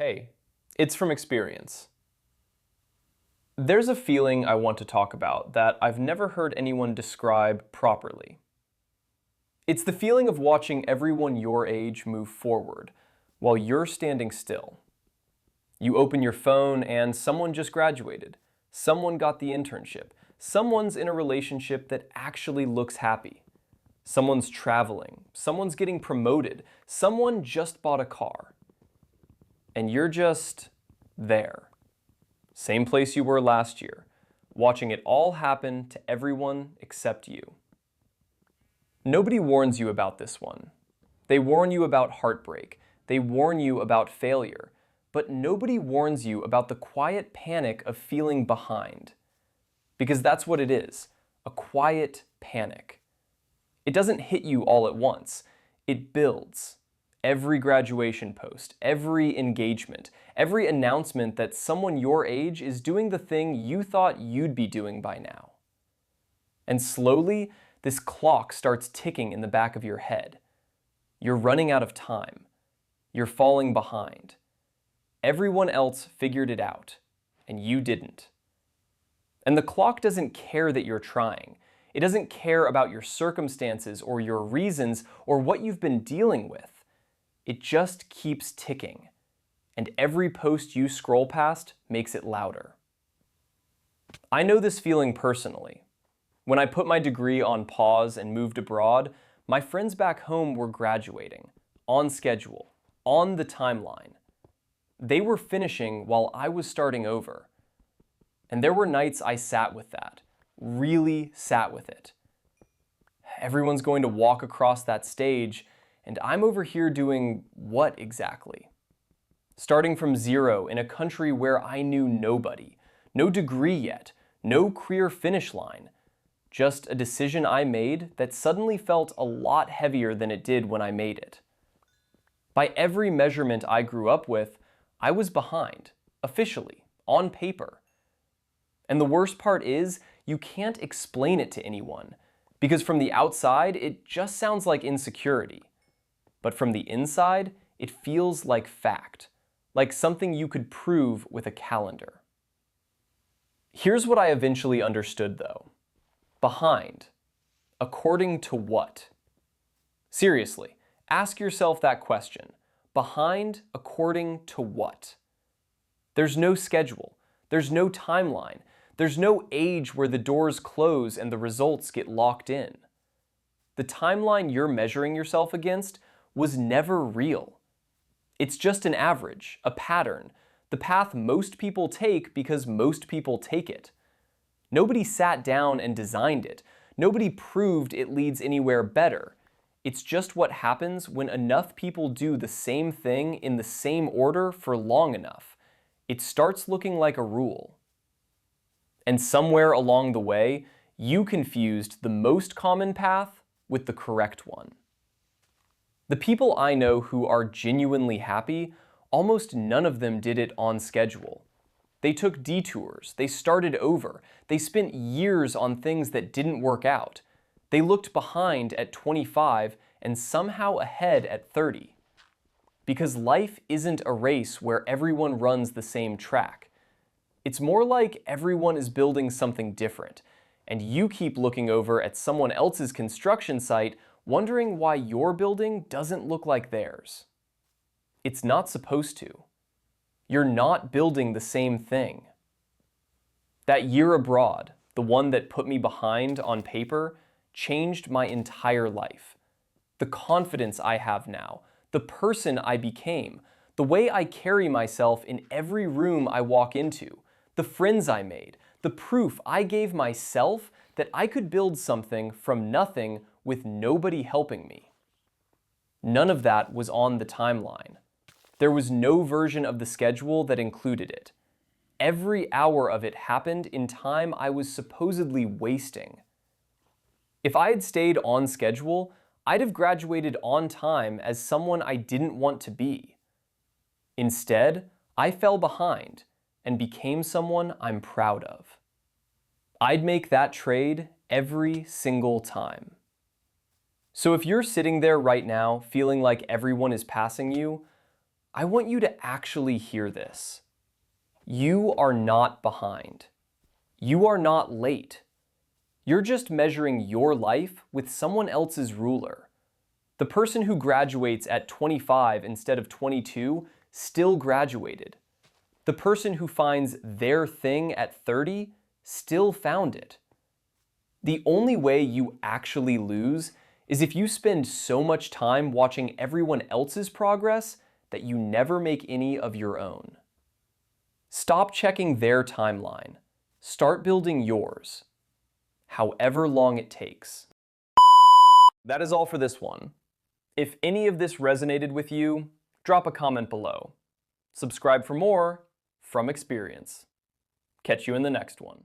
Hey, it's from experience. There's a feeling I want to talk about that I've never heard anyone describe properly. It's the feeling of watching everyone your age move forward while you're standing still. You open your phone and someone just graduated. Someone got the internship. Someone's in a relationship that actually looks happy. Someone's traveling. Someone's getting promoted. Someone just bought a car. And you're just there. Same place you were last year, watching it all happen to everyone except you. Nobody warns you about this one. They warn you about heartbreak. They warn you about failure. But nobody warns you about the quiet panic of feeling behind. Because that's what it is, a quiet panic. It doesn't hit you all at once. It builds. Every graduation post, every engagement, every announcement that someone your age is doing the thing you thought you'd be doing by now. And slowly, this clock starts ticking in the back of your head. You're running out of time. You're falling behind. Everyone else figured it out, and you didn't. And the clock doesn't care that you're trying. It doesn't care about your circumstances or your reasons or what you've been dealing with. It just keeps ticking, and every post you scroll past makes it louder. I know this feeling personally. When I put my degree on pause and moved abroad, my friends back home were graduating, on schedule, on the timeline. They were finishing while I was starting over. And there were nights I sat with that, really sat with it. Everyone's going to walk across that stage, and I'm over here doing what exactly? Starting from zero in a country where I knew nobody, no degree yet, no career finish line, just a decision I made that suddenly felt a lot heavier than it did when I made it. By every measurement I grew up with, I was behind, officially, on paper. And the worst part is, you can't explain it to anyone, because from the outside, it just sounds like insecurity. But from the inside, it feels like fact, like something you could prove with a calendar. Here's what I eventually understood though. Behind. According to what? Seriously, ask yourself that question. Behind according to what? There's no schedule. There's no timeline. There's no age where the doors close and the results get locked in. The timeline you're measuring yourself against was never real. It's just an average, a pattern, the path most people take because most people take it. Nobody sat down and designed it. Nobody proved it leads anywhere better. It's just what happens when enough people do the same thing in the same order for long enough. It starts looking like a rule. And somewhere along the way, you confused the most common path with the correct one. The people I know who are genuinely happy, almost none of them did it on schedule. They took detours, they started over, they spent years on things that didn't work out. They looked behind at 25 and somehow ahead at 30. Because life isn't a race where everyone runs the same track. It's more like everyone is building something different, and you keep looking over at someone else's construction site wondering why your building doesn't look like theirs. It's not supposed to. You're not building the same thing. That year abroad, the one that put me behind on paper, changed my entire life. The confidence I have now, the person I became, the way I carry myself in every room I walk into, the friends I made, the proof I gave myself that I could build something from nothing with nobody helping me. None of that was on the timeline. There was no version of the schedule that included it. Every hour of it happened in time I was supposedly wasting. If I had stayed on schedule, I'd have graduated on time as someone I didn't want to be. Instead, I fell behind and became someone I'm proud of. I'd make that trade every single time. So if you're sitting there right now feeling like everyone is passing you, I want you to actually hear this. You are not behind. You are not late. You're just measuring your life with someone else's ruler. The person who graduates at 25 instead of 22 still graduated. The person who finds their thing at 30 still found it. The only way you actually lose is if you spend so much time watching everyone else's progress that you never make any of your own. Stop checking their timeline. Start building yours, however long it takes. That is all for this one. If any of this resonated with you, drop a comment below. Subscribe for more from Experience. Catch you in the next one.